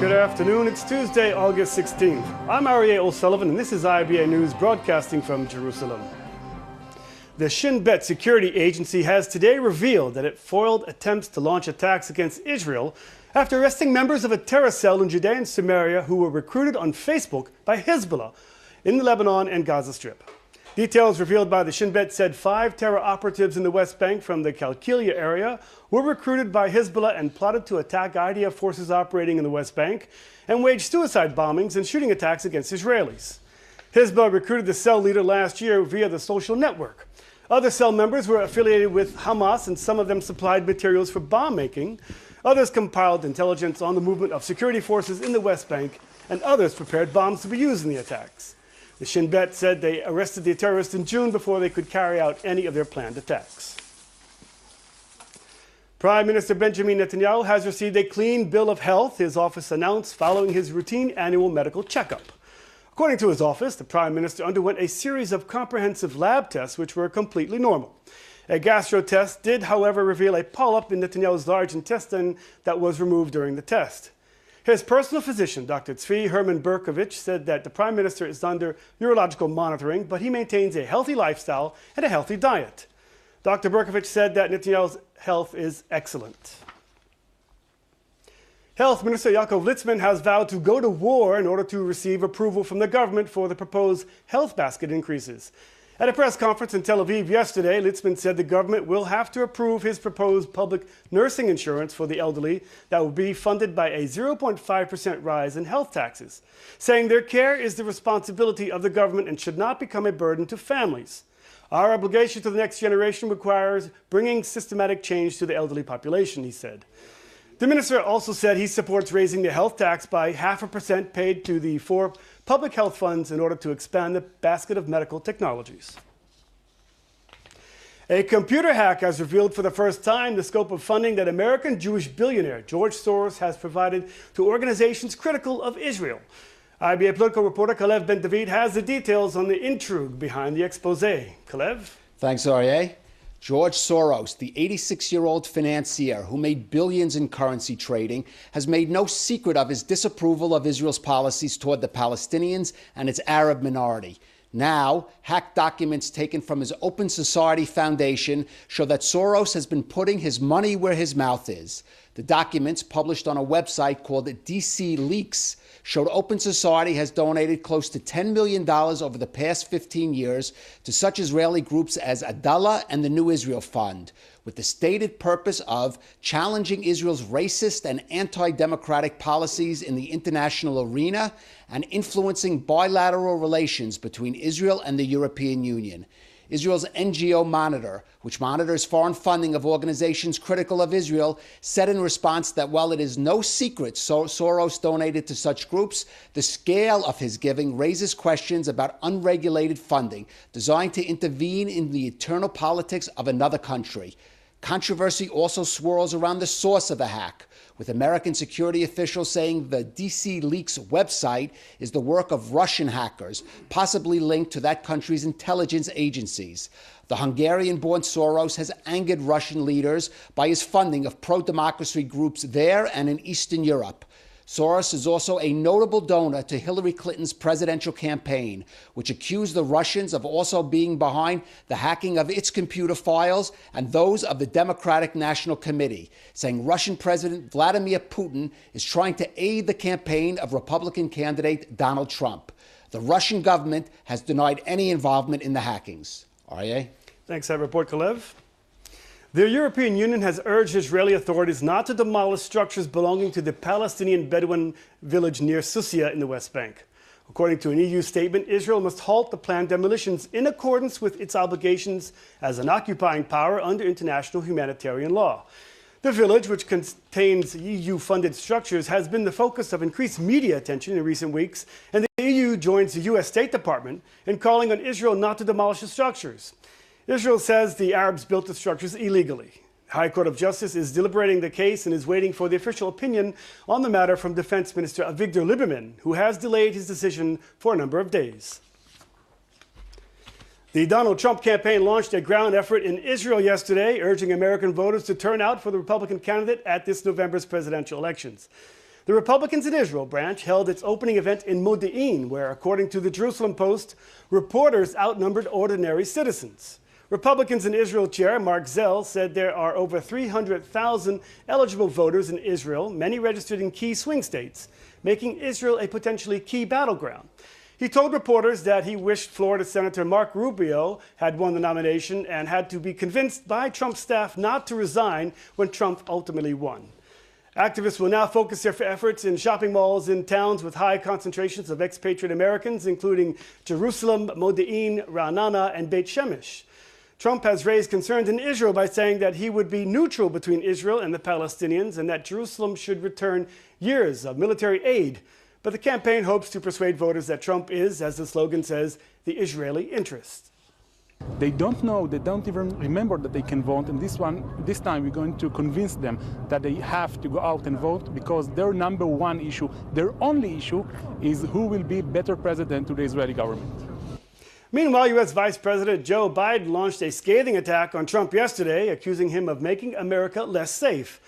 Good afternoon. It's Tuesday, August 16th. I'm Aryeh O'Sullivan, and this is IBA News broadcasting from Jerusalem. The Shin Bet security agency has today revealed that it foiled attempts to launch attacks against Israel after arresting members of a terror cell in Judea and Samaria who were recruited on Facebook by Hezbollah in the Lebanon and Gaza Strip. Details revealed by the Shin Bet said 5 terror operatives in the West Bank from the Galilee area were recruited by Hezbollah and plotted to attack IDF forces operating in the West Bank and wage suicide bombings and shooting attacks against Israelis. Hezbollah recruited the cell leader last year via the social network. Other cell members were affiliated with Hamas, and some of them supplied materials for bomb making. Others compiled intelligence on the movement of security forces in the West Bank, and others prepared bombs to be used in the attacks. The Shin Bet said they arrested the terrorists in June before they could carry out any of their planned attacks. Prime Minister Benjamin Netanyahu has received a clean bill of health, his office announced following his routine annual medical checkup. According to his office, the Prime Minister underwent a series of comprehensive lab tests which were completely normal. A gastro test did, however, reveal a polyp in Netanyahu's large intestine that was removed during the test. His personal physician, Dr. Tzvi Herman Berkovich, said that the Prime Minister is under neurological monitoring, but he maintains a healthy lifestyle and a healthy diet. Dr. Berkovich said that Netanyahu's health is excellent. Health Minister Yaakov Litzman has vowed to go to war in order to receive approval from the government for the proposed health basket increases. At a press conference in Tel Aviv yesterday, Litzman said the government will have to approve his proposed public nursing insurance for the elderly that will be funded by a 0.5% rise in health taxes, saying their care is the responsibility of the government and should not become a burden to families. Our obligation to the next generation requires bringing systematic change to the elderly population, he said. The minister also said he supports raising the health tax by 0.5% paid to the 4 public health funds in order to expand the basket of medical technologies. A computer hack has revealed for the first time the scope of funding that American Jewish billionaire George Soros has provided to organizations critical of Israel. IBA political reporter Kalev Ben-David has the details on the intrigue behind the expose. Kalev? Thanks, Aryeh. George Soros, the 86-year-old financier who made billions in currency trading, has made no secret of his disapproval of Israel's policies toward the Palestinians and its Arab minority. Now, hacked documents taken from his Open Society Foundation show that Soros has been putting his money where his mouth is. The documents, published on a website called DC Leaks, showed Open Society has donated close to $10 million over the past 15 years to such Israeli groups as Adallah and the New Israel Fund, with the stated purpose of challenging Israel's racist and anti-democratic policies in the international arena and influencing bilateral relations between Israel and the European Union. Israel's NGO Monitor, which monitors foreign funding of organizations critical of Israel, said in response that while it is no secret Soros donated to such groups, the scale of his giving raises questions about unregulated funding designed to intervene in the internal politics of another country. Controversy also swirls around the source of the hack, with American security officials saying the DC Leaks website is the work of Russian hackers, possibly linked to that country's intelligence agencies. The Hungarian-born Soros has angered Russian leaders by his funding of pro-democracy groups there and in Eastern Europe. Soros is also a notable donor to Hillary Clinton's presidential campaign, which accused the Russians of also being behind the hacking of its computer files and those of the Democratic National Committee, saying Russian President Vladimir Putin is trying to aid the campaign of Republican candidate Donald Trump. The Russian government has denied any involvement in the hackings. Aryeh? Thanks for that report, Kalev. The European Union has urged Israeli authorities not to demolish structures belonging to the Palestinian Bedouin village near Susia in the West Bank. According to an EU statement, Israel must halt the planned demolitions in accordance with its obligations as an occupying power under international humanitarian law. The village, which contains EU-funded structures, has been the focus of increased media attention in recent weeks, and the EU joins the US State Department in calling on Israel not to demolish the structures. Israel says the Arabs built the structures illegally. The High Court of Justice is deliberating the case and is waiting for the official opinion on the matter from Defense Minister Avigdor Lieberman, who has delayed his decision for a number of days. The Donald Trump campaign launched a ground effort in Israel yesterday, urging American voters to turn out for the Republican candidate at this November's presidential elections. The Republicans in Israel branch held its opening event in Modi'in, where, according to the Jerusalem Post, reporters outnumbered ordinary citizens. Republicans in Israel chair Mark Zell said there are over 300,000 eligible voters in Israel, many registered in key swing states, making Israel a potentially key battleground. He told reporters that he wished Florida Senator Marco Rubio had won the nomination and had to be convinced by Trump's staff not to resign when Trump ultimately won. Activists will now focus their efforts in shopping malls in towns with high concentrations of expatriate Americans, including Jerusalem, Modi'in, Ra'anana, and Beit Shemesh. Trump has raised concerns in Israel by saying that he would be neutral between Israel and the Palestinians and that Jerusalem should return years of military aid. But the campaign hopes to persuade voters that Trump is, as the slogan says, the Israeli interest. They don't know, they don't even remember that they can vote, and this time we're going to convince them that they have to go out and vote because their number one issue, their only issue, is who will be better president to the Israeli government. Meanwhile, U.S. Vice President Joe Biden launched a scathing attack on Trump yesterday, accusing him of making America less safe.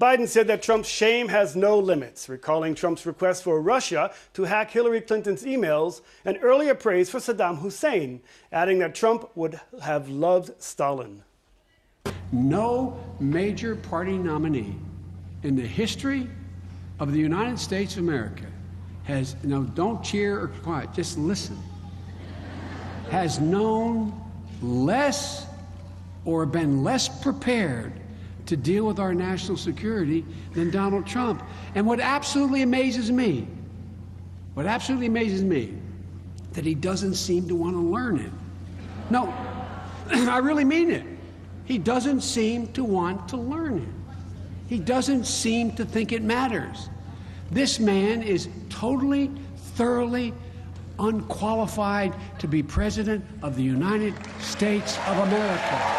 Biden said that Trump's shame has no limits, recalling Trump's request for Russia to hack Hillary Clinton's emails and earlier praise for Saddam Hussein, adding that Trump would have loved Stalin. No major party nominee in the history of the United States of America has, no, don't cheer or quiet, just listen, has known less or been less prepared to deal with our national security than Donald Trump. And what absolutely amazes me, that he doesn't seem to want to learn it. No, I really mean it. He doesn't seem to want to learn it. He doesn't seem to think it matters. This man is totally, thoroughly unqualified to be President of the United States of America.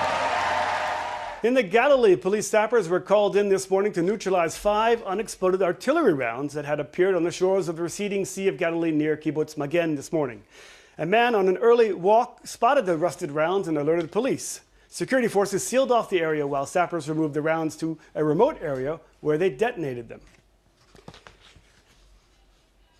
In the Galilee, police sappers were called in this morning to neutralize 5 unexploded artillery rounds that had appeared on the shores of the receding Sea of Galilee near Kibbutz Magen this morning. A man on an early walk spotted the rusted rounds and alerted police. Security forces sealed off the area while sappers removed the rounds to a remote area where they detonated them.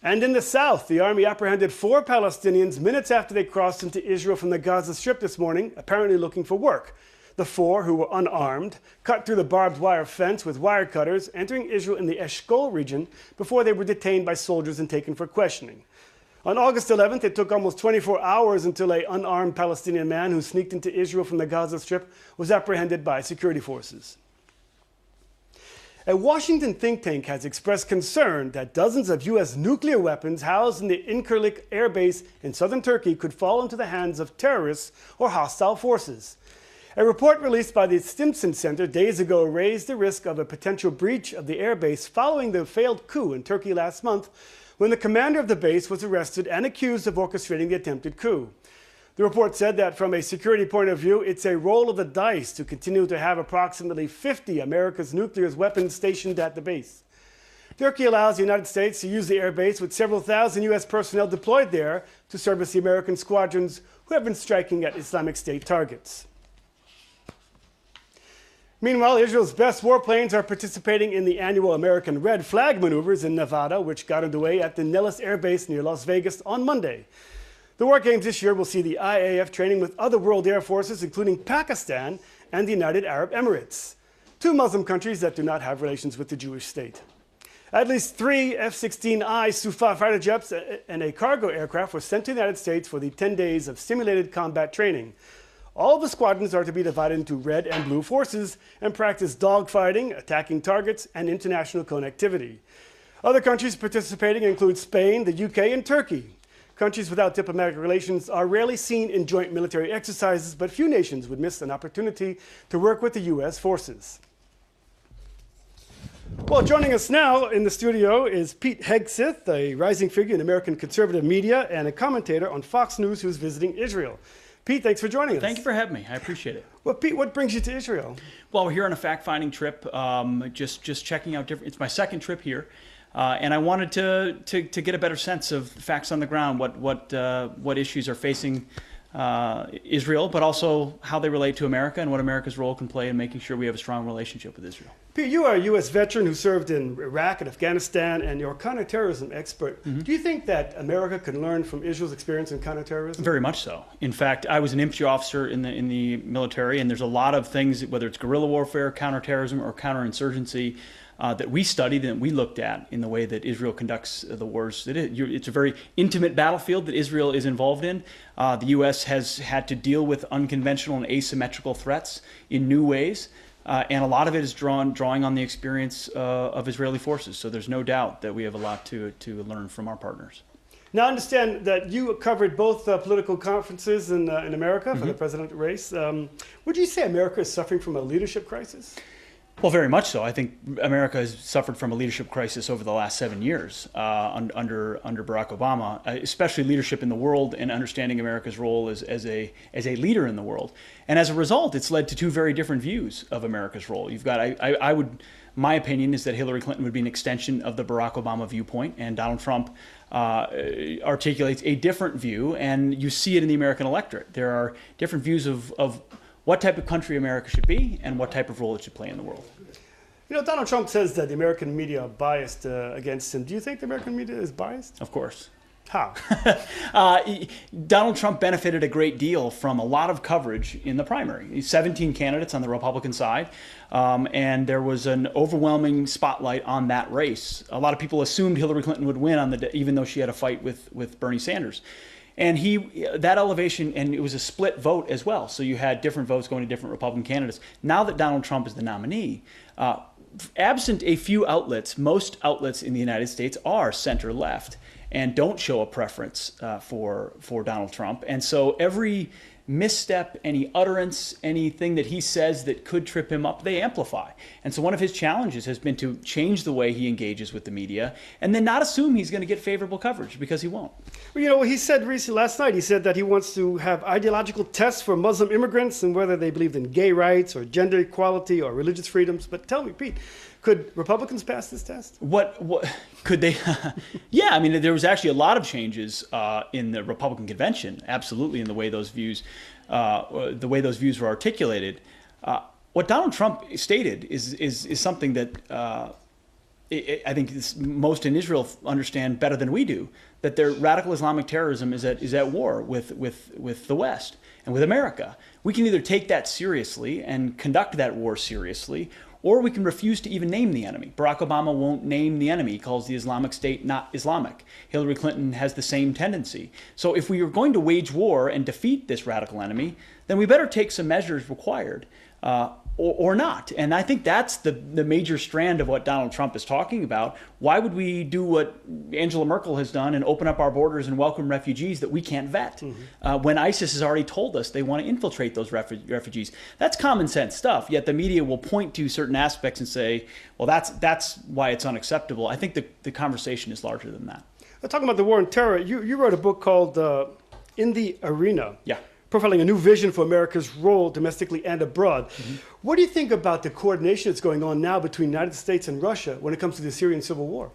And in the south, the army apprehended 4 Palestinians minutes after they crossed into Israel from the Gaza Strip this morning, apparently looking for work. The 4, who were unarmed, cut through the barbed wire fence with wire cutters, entering Israel in the Eshkol region before they were detained by soldiers and taken for questioning. On August 11th, it took almost 24 hours until an unarmed Palestinian man who sneaked into Israel from the Gaza Strip was apprehended by security forces. A Washington think tank has expressed concern that dozens of U.S. nuclear weapons housed in the Incirlik air base in southern Turkey could fall into the hands of terrorists or hostile forces. A report released by the Stimson Center days ago raised the risk of a potential breach of the airbase following the failed coup in Turkey last month, when the commander of the base was arrested and accused of orchestrating the attempted coup. The report said that from a security point of view, it's a roll of the dice to continue to have approximately 50 America's nuclear weapons stationed at the base. Turkey allows the United States to use the airbase with several thousand U.S. personnel deployed there to service the American squadrons who have been striking at Islamic State targets. Meanwhile, Israel's best warplanes are participating in the annual American Red Flag maneuvers in Nevada, which got underway at the Nellis Air Base near Las Vegas on Monday. The war games this year will see the IAF training with other world air forces, including Pakistan and the United Arab Emirates, 2 Muslim countries that do not have relations with the Jewish state. At least 3 F-16I Sufa fighter jets and a cargo aircraft were sent to the United States for the 10 days of simulated combat training. All of the squadrons are to be divided into red and blue forces and practice dogfighting, attacking targets, and international connectivity. Other countries participating include Spain, the UK, and Turkey. Countries without diplomatic relations are rarely seen in joint military exercises, but few nations would miss an opportunity to work with the U.S. forces. Well, joining us now in the studio is Pete Hegseth, a rising figure in American conservative media and a commentator on Fox News who's visiting Israel. Pete, thanks for joining us. Thank you for having me. I appreciate it. Well, Pete, what brings you to Israel? Well, we're here on a fact-finding trip, just checking out different. It's my second trip here, and I wanted to get a better sense of facts on the ground. What issues are facing Israel, but also how they relate to America and what America's role can play in making sure we have a strong relationship with Israel. Pete, you are a U.S. veteran who served in Iraq and Afghanistan, and you're a counterterrorism expert. Do you think that America can learn from Israel's experience in counterterrorism? Very much so. In fact, I was an infantry officer in the military, and there's a lot of things, whether it's guerrilla warfare, counterterrorism, or counterinsurgency, that we studied and we looked at in the way that Israel conducts the wars. It's a very intimate battlefield that Israel is involved in. The U.S. has had to deal with unconventional and asymmetrical threats in new ways. And a lot of it is drawing on the experience of Israeli forces. So there's no doubt that we have a lot to learn from our partners. Now, I understand that you covered both political conferences in America for the presidential race. Would you say America is suffering from a leadership crisis? Well, very much so. I think America has suffered from a leadership crisis over the last 7 years under Barack Obama, especially leadership in the world and understanding America's role as a leader in the world. And as a result, it's led to two very different views of America's role. You've got, my opinion is that Hillary Clinton would be an extension of the Barack Obama viewpoint, and Donald Trump articulates a different view, and you see it in the American electorate. There are different views of what type of country America should be and what type of role it should play in the world. You know, Donald Trump says that the American media are biased against him. Do you think the American media is biased? Of course. How? Donald Trump benefited a great deal from a lot of coverage in the primary. 17 candidates on the Republican side, and there was an overwhelming spotlight on that race. A lot of people assumed Hillary Clinton would win on the day, even though she had a fight with Bernie Sanders. And that elevation, and it was a split vote as well. So you had different votes going to different Republican candidates. Now that Donald Trump is the nominee, absent a few outlets, most outlets in the United States are center-left and don't show a preference for Donald Trump. And so every misstep, any utterance, anything that he says that could trip him up, they amplify. And so one of his challenges has been to change the way he engages with the media and then not assume he's going to get favorable coverage, because he won't. Well, you know, he said last night, he said that he wants to have ideological tests for Muslim immigrants and whether they believed in gay rights or gender equality or religious freedoms. But tell me, Pete, could Republicans pass this test? What could they? Yeah, I mean, there was actually a lot of changes in the Republican convention, absolutely, in the way those views were articulated. What Donald Trump stated is something that I think most in Israel understand better than we do, that their radical Islamic terrorism is at war with the West and with America. We can either take that seriously and conduct that war seriously, or we can refuse to even name the enemy. Barack Obama won't name the enemy. He calls the Islamic State not Islamic. Hillary Clinton has the same tendency. So if we are going to wage war and defeat this radical enemy, then we better take some measures required, or not. And I think that's the major strand of what Donald Trump is talking about. Why would we do what Angela Merkel has done and open up our borders and welcome refugees that we can't vet, when ISIS has already told us they want to infiltrate those refugees? That's common sense stuff, yet the media will point to certain aspects and say, well, that's why it's unacceptable. I think the conversation is larger than that. Talking about the war on terror, you wrote a book called In the Arena. Yeah. Profiling a new vision for America's role domestically and abroad. What do you think about the coordination that's going on now between the United States and Russia when it comes to the Syrian civil war?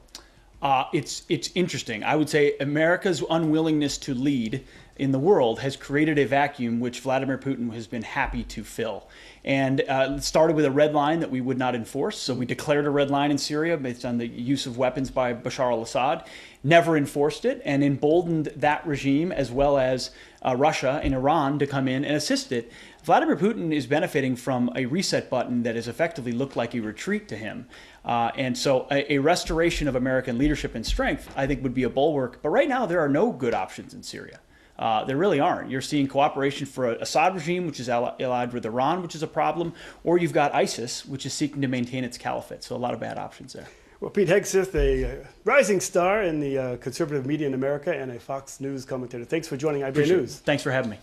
It's interesting. I would say America's unwillingness to lead in the world has created a vacuum which Vladimir Putin has been happy to fill. And it started with a red line that we would not enforce. So we declared a red line in Syria based on the use of weapons by Bashar al-Assad, never enforced it, and emboldened that regime as well as Russia and Iran to come in and assist it. Vladimir Putin is benefiting from a reset button that has effectively looked like a retreat to him. And so a restoration of American leadership and strength, I think, would be a bulwark. But right now, there are no good options in Syria. There really aren't. You're seeing cooperation for an Assad regime, which is allied with Iran, which is a problem, or you've got ISIS, which is seeking to maintain its caliphate. So a lot of bad options there. Well, Pete Hegseth, a rising star in the conservative media in America and a Fox News commentator. Thanks for joining IBA News. Thanks for having me.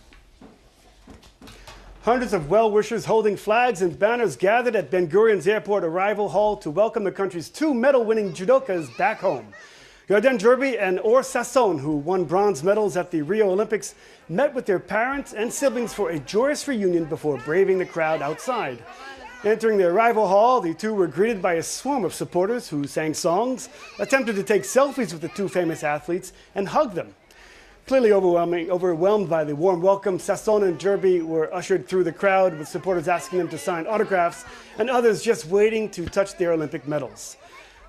Hundreds of well-wishers holding flags and banners gathered at Ben Gurion's airport arrival hall to welcome the country's two medal-winning judokas back home. Yarden Jerby and Or Sasson, who won bronze medals at the Rio Olympics, met with their parents and siblings for a joyous reunion before braving the crowd outside. Entering the arrival hall, the two were greeted by a swarm of supporters who sang songs, attempted to take selfies with the two famous athletes, and hugged them. Clearly overwhelmed by the warm welcome, Sasson and Derby were ushered through the crowd with supporters asking them to sign autographs and others just waiting to touch their Olympic medals.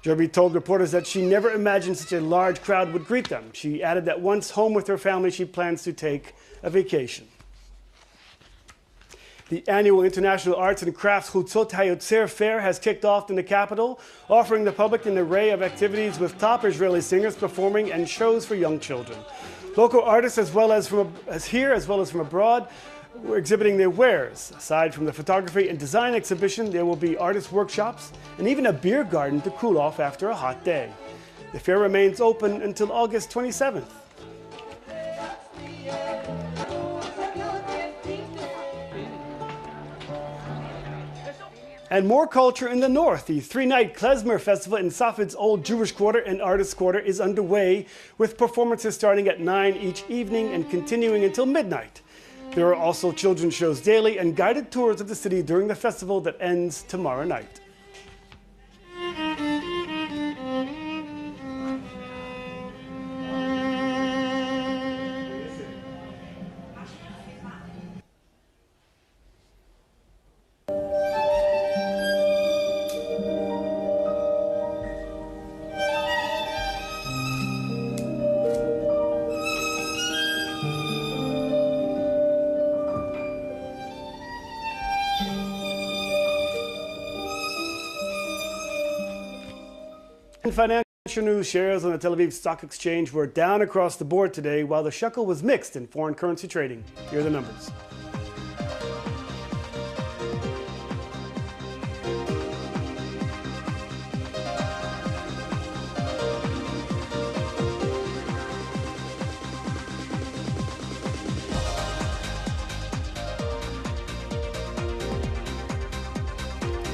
Derby told reporters that she never imagined such a large crowd would greet them. She added that once home with her family, she plans to take a vacation. The annual International Arts and Crafts Chutzot HaYotzer Fair has kicked off in the capital, offering the public an array of activities with top Israeli singers performing and shows for young children. Local artists, as well as from abroad, were exhibiting their wares. Aside from the photography and design exhibition, there will be artist workshops and even a beer garden to cool off after a hot day. The fair remains open until August 27th. And more culture in the north. The three-night Klezmer Festival in Safed's Old Jewish Quarter and Artists Quarter is underway, with performances starting at 9 each evening and continuing until midnight. There are also children's shows daily and guided tours of the city during the festival that ends tomorrow night. Financial news: shares on the Tel Aviv Stock Exchange were down across the board today, while the shekel was mixed in foreign currency trading. Here are the numbers.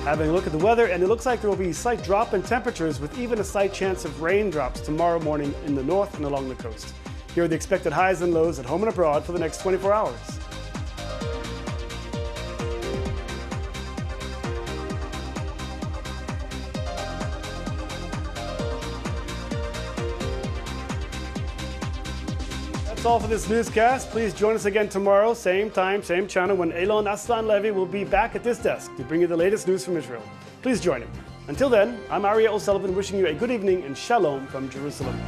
Having a look at the weather, and it looks like there will be a slight drop in temperatures with even a slight chance of raindrops tomorrow morning in the north and along the coast. Here are the expected highs and lows at home and abroad for the next 24 hours. That's all for this newscast. Please join us again tomorrow, same time, same channel, when Elon Aslan Levy will be back at this desk to bring you the latest news from Israel. Please join him. Until then, I'm Aryeh O'Sullivan, wishing you a good evening and shalom from Jerusalem.